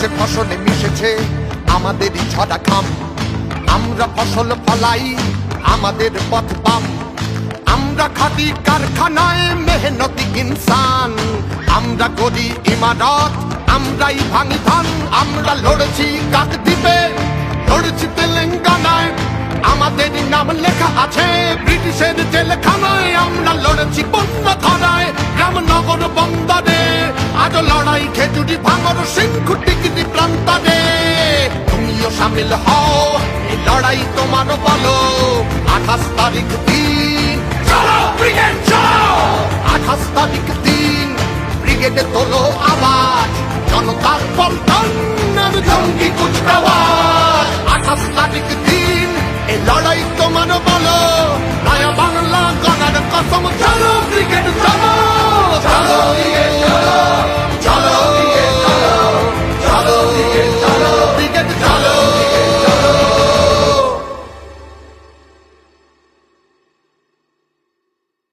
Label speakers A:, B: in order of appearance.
A: আকাশে ফসলে মিশেছে আমাদেরই ঝরা ঘাম। আমরা ফসল ফলাই, আমাদের পথ বাম। আমরা খাটি কারখানায় মেহনতি ইনসান। আমরা করি ইমারত, আমরাই ভাঙি ধান। আমরা লড়েছি কাকদ্বীপে, লড়েছি তেলেঙ্গানায়, আমাদের নাম লেখা আছে ব্রিটিশের জেলখানায়। আমরা লড়েছি বন্য খরায়, রামনগর বন্দরে, আজ লড়াই খেজুরি ভাঙর সিংহু টিকিটি প্রান্তরে। তুমিও সামিল হও, এই লড়াই তোমার বলো। 28 তারিখ দিন, চলো ব্রিগেড চলো। 28 তারিখ দিন, ব্রিগেডে তোল